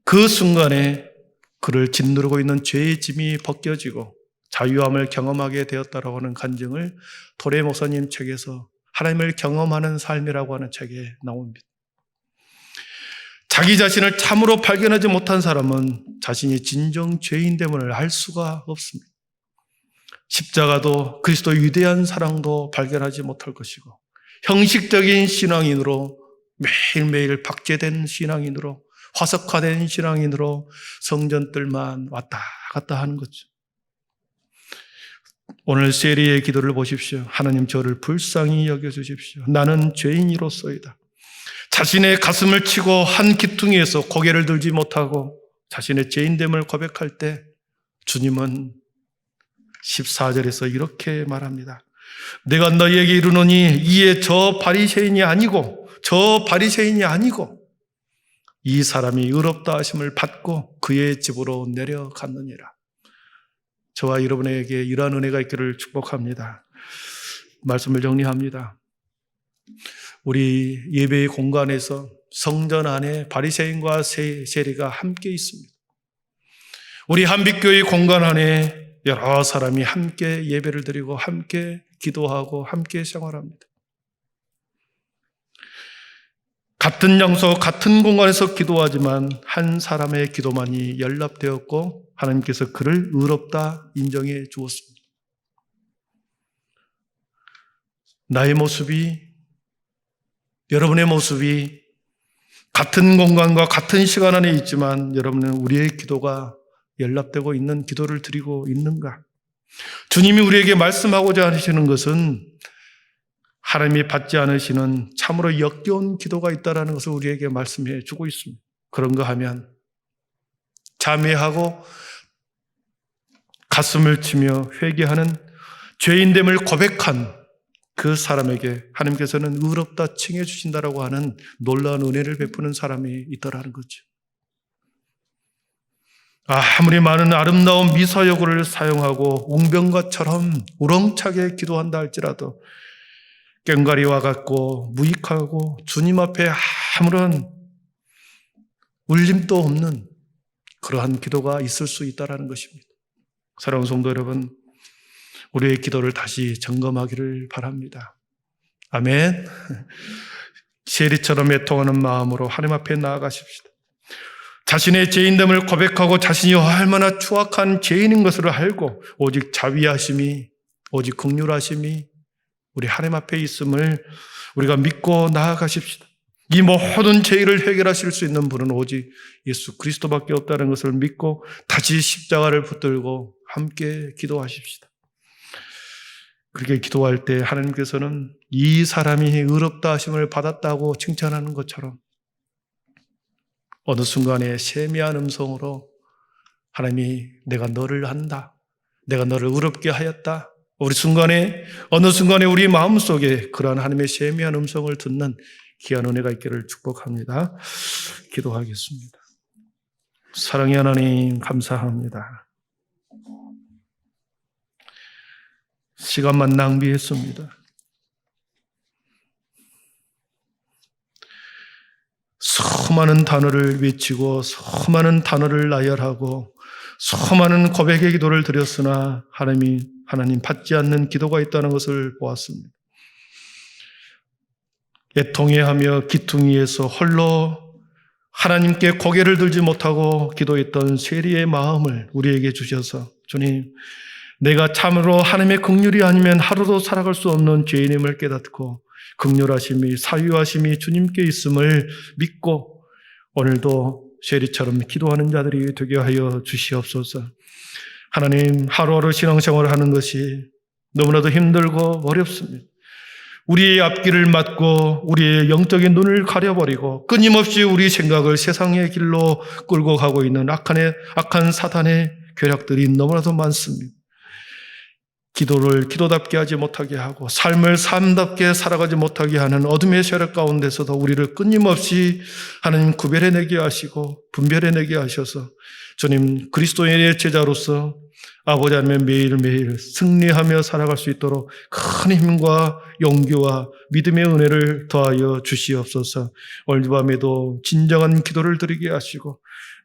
그 순간에 그를 짓누르고 있는 죄의 짐이 벗겨지고 자유함을 경험하게 되었다라고 하는 간증을 도레이 목사님 책에서 하나님을 경험하는 삶이라고 하는 책에 나옵니다. 자기 자신을 참으로 발견하지 못한 사람은 자신이 진정 죄인됨을 알 수가 없습니다. 십자가도 그리스도의 위대한 사랑도 발견하지 못할 것이고 형식적인 신앙인으로 매일매일 박제된 신앙인으로 화석화된 신앙인으로 성전들만 왔다 갔다 하는 거죠. 오늘 세리의 기도를 보십시오. 하나님 저를 불쌍히 여겨주십시오. 나는 죄인이로소이다. 자신의 가슴을 치고 한 기퉁이에서 고개를 들지 못하고 자신의 죄인됨을 고백할 때 주님은 14절에서 이렇게 말합니다. 내가 너희에게 이르노니 이에 저 바리새인이 아니고 이 사람이 의롭다 하심을 받고 그의 집으로 내려갔느니라. 저와 여러분에게 이러한 은혜가 있기를 축복합니다. 말씀을 정리합니다. 우리 예배의 공간에서 성전 안에 바리새인과 세리가 함께 있습니다. 우리 한빛교회 공간 안에 여러 사람이 함께 예배를 드리고 함께 기도하고 함께 생활합니다. 같은 장소, 같은 공간에서 기도하지만 한 사람의 기도만이 연락되었고 하나님께서 그를 의롭다 인정해 주었습니다. 나의 모습이, 여러분의 모습이 같은 공간과 같은 시간 안에 있지만 여러분은 우리의 기도가 연락되고 있는 기도를 드리고 있는가? 주님이 우리에게 말씀하고자 하시는 것은 하나님이 받지 않으시는 참으로 역겨운 기도가 있다는 것을 우리에게 말씀해 주고 있습니다. 그런가 하면 자매하고 가슴을 치며 회개하는 죄인됨을 고백한 그 사람에게 하나님께서는 의롭다 칭해 주신다라고 하는 놀라운 은혜를 베푸는 사람이 있더라는 거죠. 아무리 많은 아름다운 미사여구를 사용하고 웅변가처럼 우렁차게 기도한다 할지라도 꽹과리와 같고 무익하고 주님 앞에 아무런 울림도 없는 그러한 기도가 있을 수 있다는 것입니다. 사랑하는 성도 여러분, 우리의 기도를 다시 점검하기를 바랍니다. 아멘. 세리처럼 애통하는 마음으로 하나님 앞에 나아가십시다. 자신의 죄인됨을 고백하고 자신이 얼마나 추악한 죄인인 것을 알고 오직 자비하심이, 오직 긍휼하심이 우리 하나님 앞에 있음을 우리가 믿고 나아가십시다. 이 모든 죄를 해결하실 수 있는 분은 오직 예수 그리스도밖에 없다는 것을 믿고 다시 십자가를 붙들고 함께 기도하십시다. 그렇게 기도할 때 하나님께서는 이 사람이 의롭다 하심을 받았다고 칭찬하는 것처럼 어느 순간에 세미한 음성으로 하나님이 내가 너를 한다, 내가 너를 의롭게 하였다, 어느 순간에 우리 마음속에 그러한 하나님의 세미한 음성을 듣는 귀한 은혜가 있기를 축복합니다. 기도하겠습니다. 사랑의 하나님 감사합니다. 시간만 낭비했습니다. 수많은 단어를 외치고 수많은 단어를 나열하고 수많은 고백의 기도를 드렸으나 하나님 받지 않는 기도가 있다는 것을 보았습니다. 애통해하며 기퉁이에서 홀로 하나님께 고개를 들지 못하고 기도했던 세리의 마음을 우리에게 주셔서 주님, 내가 참으로 하나님의 긍휼이 아니면 하루도 살아갈 수 없는 죄인임을 깨닫고 긍휼하심이 사유하심이 주님께 있음을 믿고 오늘도 세리처럼 기도하는 자들이 되게 하여 주시옵소서. 하나님, 하루하루 신앙생활을 하는 것이 너무나도 힘들고 어렵습니다. 우리의 앞길을 막고 우리의 영적인 눈을 가려버리고 끊임없이 우리 생각을 세상의 길로 끌고 가고 있는 악한 사단의 괴력들이 너무나도 많습니다. 기도를 기도답게 하지 못하게 하고 삶을 삶답게 살아가지 못하게 하는 어둠의 세력 가운데서도 우리를 끊임없이 하나님 구별해내게 하시고 분별해내게 하셔서 주님 그리스도인의 제자로서 아버지 하나님 매일매일 승리하며 살아갈 수 있도록 큰 힘과 용기와 믿음의 은혜를 더하여 주시옵소서. 오늘 밤에도 진정한 기도를 드리게 하시고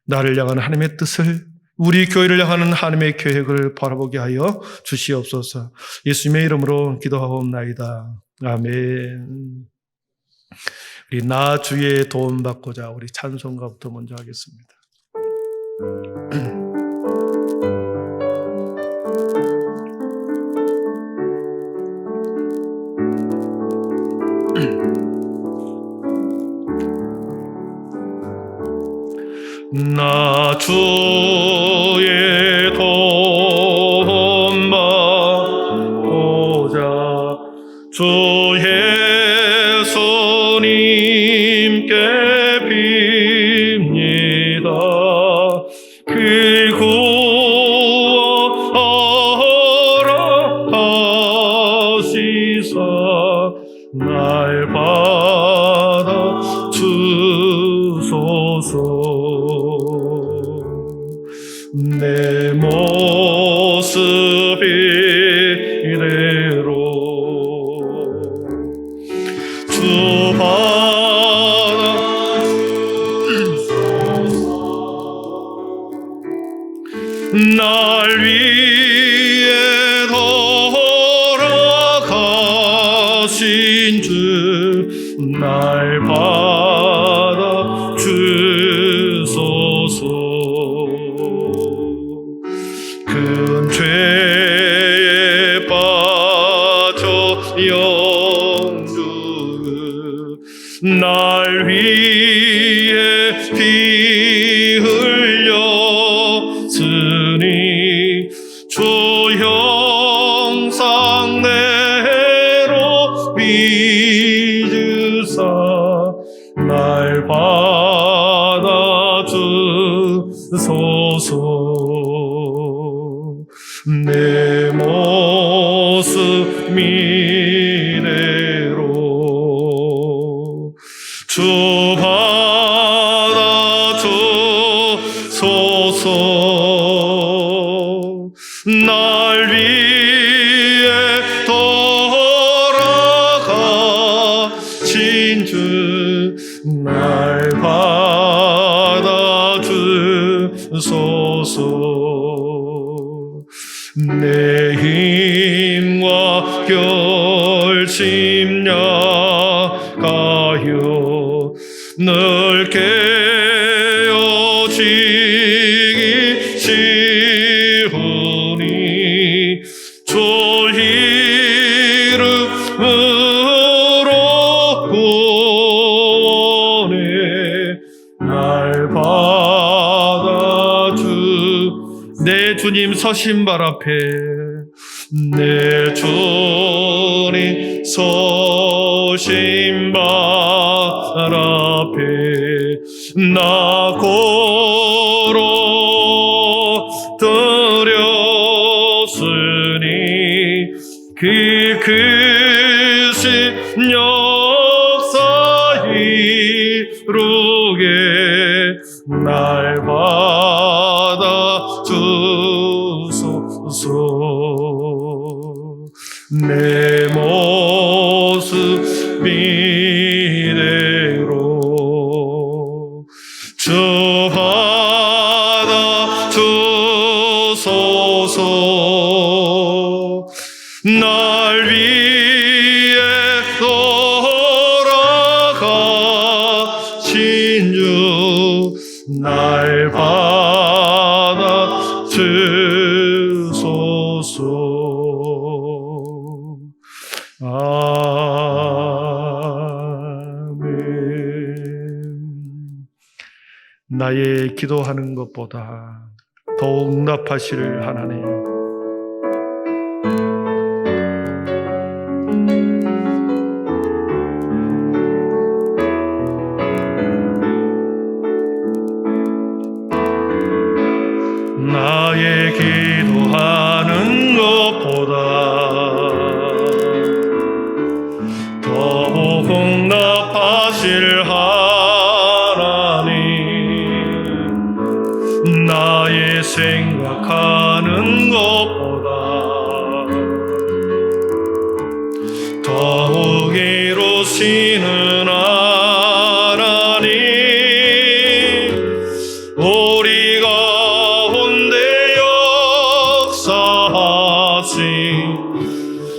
나를 향한 하나님의 뜻을 우리 교회를 향하는 하나님의 계획을 바라보게 하여 주시옵소서. 예수님의 이름으로 기도하옵나이다. 아멘. 우리 나 주의 도움 받고자 우리 찬송가부터 먼저 하겠습니다. 나 주의 도움 받고자 주 예수님께 빕니다. 그 구원하라 하시사 날 받아 주소서. 내 모습 이대로 주 받아 날 위해 돌아가신 주 날 받아 주소서. 큰 죄에 빠져 영주 날 위해 피 흘렸으니 주 형상 내로 빚으사 날 받아 주소서. 내 모습 이대로 주 받아 주소서. 날 위해 돌아가신 주 날 받아 주소서. 내 힘과 결심 약하여 늘 깨어지기 쉬우니 주 이름으로 구원해 날 받아 내 주님 서신 발 앞에 내 주님 서신 발 앞에 나 고로 드렸으니 그 크신 역사 이루게 날 받아 주소서. 내 모습 이대로 주 받아 주소서. 날 위해 돌아가신 주 날 받아 주소서. 아멘. 나의 기도하는 것보다 더욱 응답하실 하나님, 나의 기도하는 것보다 더욱 응답하실 하나님, 나의 생각하는 것보다 더욱 이루시는 하나님, 우리 가운데 역사하신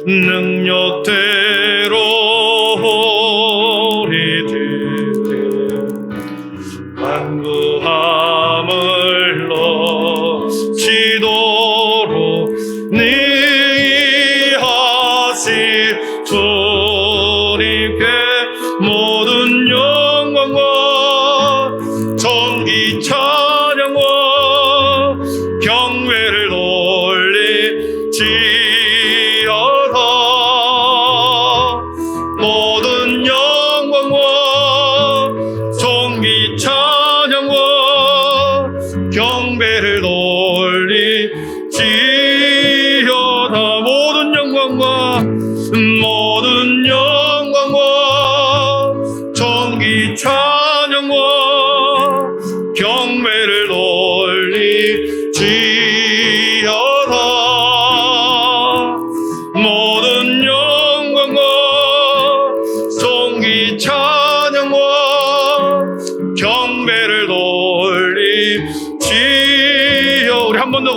능력대로 우리들 간구함을 넘치도록 능히 하실 주님께 모든 영광과 존귀 찬양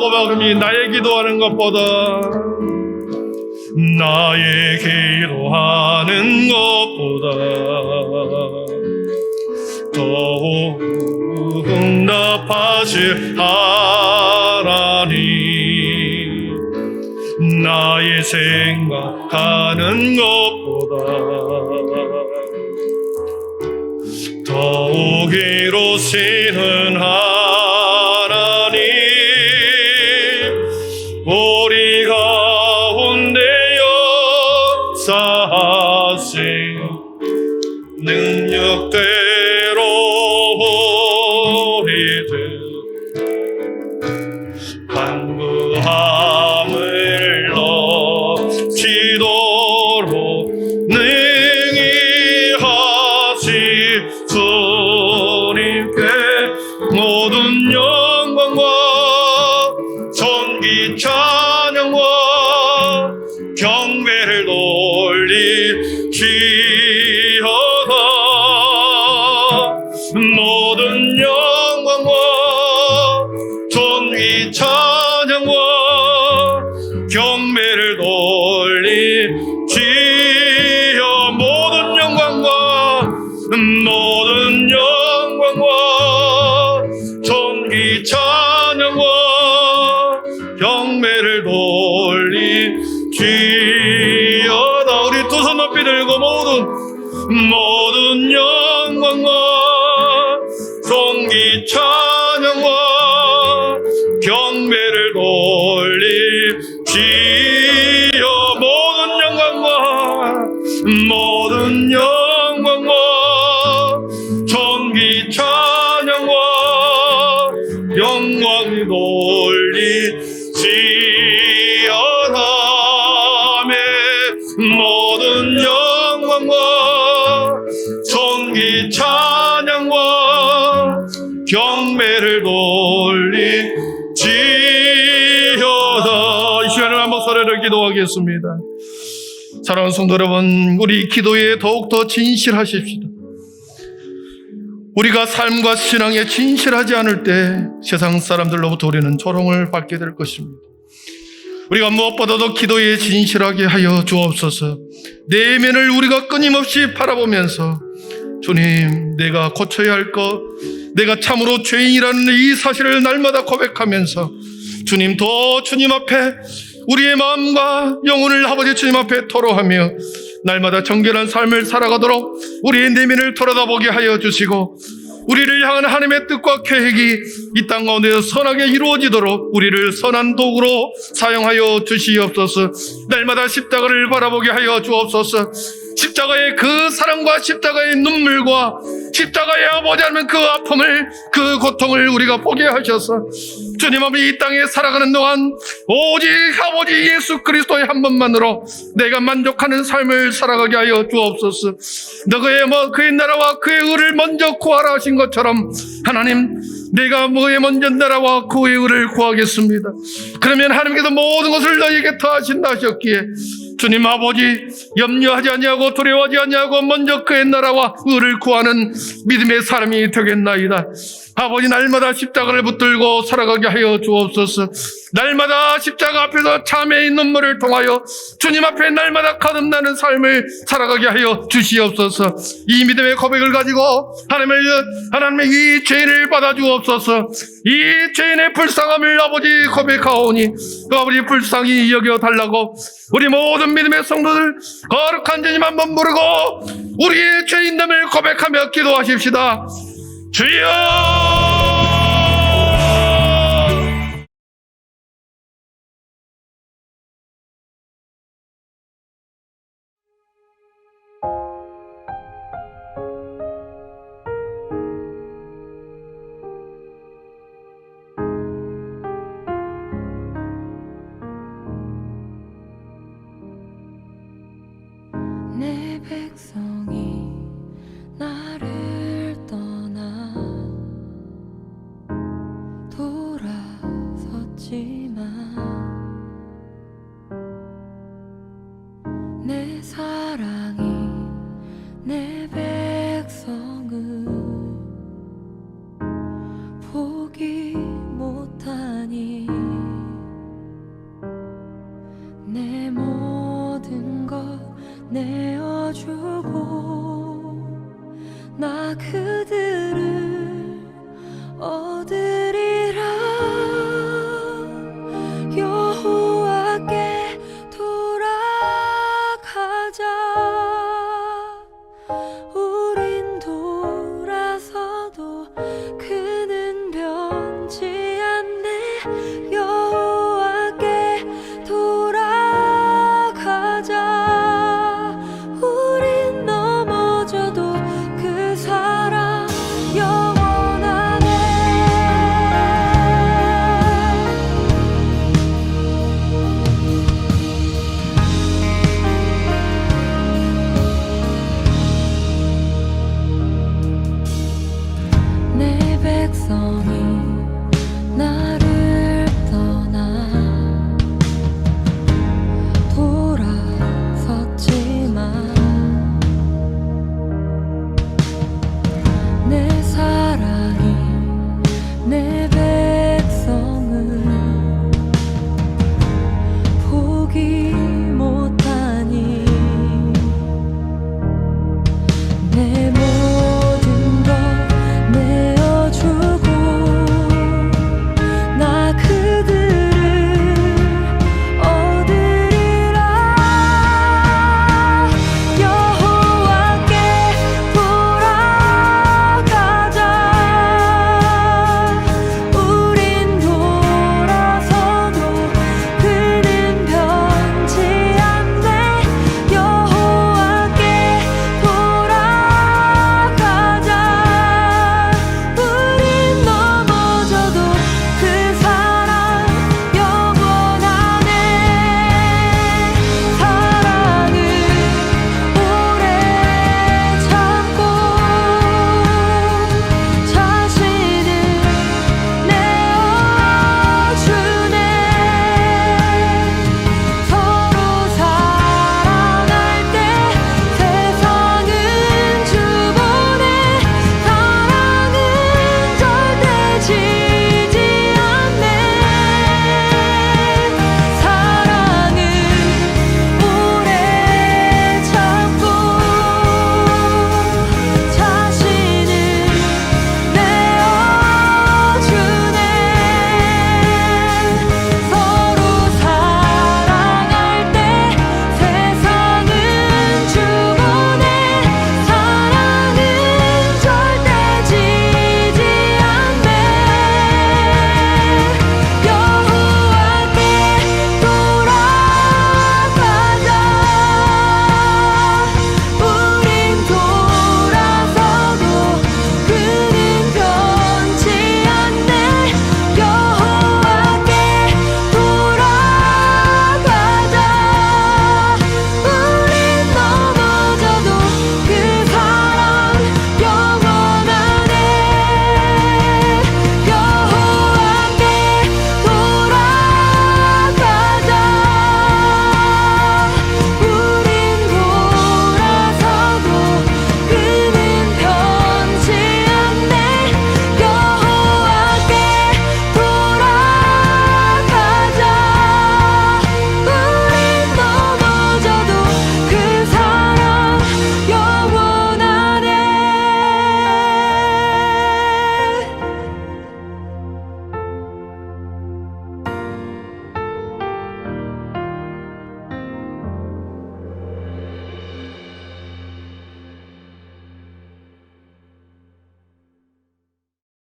고백합니다. 나의 기도하는 것보다, 나의 기도하는 것보다 더욱 응답하실 하나님, 나의 생각하는 것보다 더욱 이루시는 하나님, 우리 가운데 역사하신 능력대로 우리들 간구함을 넘치도록 능히 하시 주님께 모든 영광과 존귀 찬양과 경배를 돌리시어다. 모든 영광과 존귀 찬양과 경배를 돌리시어. 모든 영광과 모든 영광과 존귀 찬양과 경배를 돌리시어다. 우리 두 손 높이 들고 모든 영광과 존귀 찬양과 경배를 돌리시어. 모든 영광과 모든 영광과 존귀 찬양과 영광이 돌리시어다. 모든 영광과 존귀 찬양과 경배를 돌리시어다. 이 시간에 한번 소리를 기도하겠습니다. 사랑하는 성도 여러분, 우리 기도에 더욱더 진실하십시다. 우리가 삶과 신앙에 진실하지 않을 때 세상 사람들로부터 우리는 조롱을 받게 될 것입니다. 우리가 무엇보다도 기도에 진실하게 하여 주옵소서. 내면을 우리가 끊임없이 바라보면서 주님, 내가 고쳐야 할 것, 내가 참으로 죄인이라는 이 사실을 날마다 고백하면서 주님, 더 주님 앞에 우리의 마음과 영혼을 아버지 주님 앞에 토로하며 날마다 정결한 삶을 살아가도록 우리의 내면을 돌아다보게 하여 주시고, 우리를 향한 하나님의 뜻과 계획이 이 땅 가운데서 선하게 이루어지도록 우리를 선한 도구로 사용하여 주시옵소서. 날마다 십자가를 바라보게 하여 주옵소서. 십자가의 그 사랑과 십자가의 눈물과 십자가의 아버지 하나님 그 아픔을, 그 고통을 우리가 보게 하셔서 주님 아버지 이 땅에 살아가는 동안 오직 아버지 예수 그리스도의 한 분만으로 내가 만족하는 삶을 살아가게 하여 주옵소서. 그의 나라와 그의 의를 먼저 구하라 하신 것처럼 하나님, 내가 그의 먼저 나라와 그의 의를 구하겠습니다. 그러면 하나님께서 모든 것을 너희에게 더하신다 하셨기에 주님 아버지, 염려하지 아니하고 두려워하지 아니하고 먼저 그의 나라와 의를 구하는 믿음의 사람이 되겠나이다. 아버지, 날마다 십자가를 붙들고 살아가게 하여 주옵소서. 날마다 십자가 앞에서 참회의 눈물을 통하여 주님 앞에 날마다 거듭나는 삶을 살아가게 하여 주시옵소서. 이 믿음의 고백을 가지고 하나님의 이 죄인을 받아주옵소서. 이 죄인의 불쌍함을 아버지 고백하오니 그 아버지 불쌍히 여겨달라고 우리 모든 믿음의 성도들 거룩한 주님 한번 부르고 우리의 죄인됨을 고백하며 기도하십시다. 주여! 내 백성이 나를 떠나 돌아섰지만 내 사랑이 내 백성을 포기 못하니 그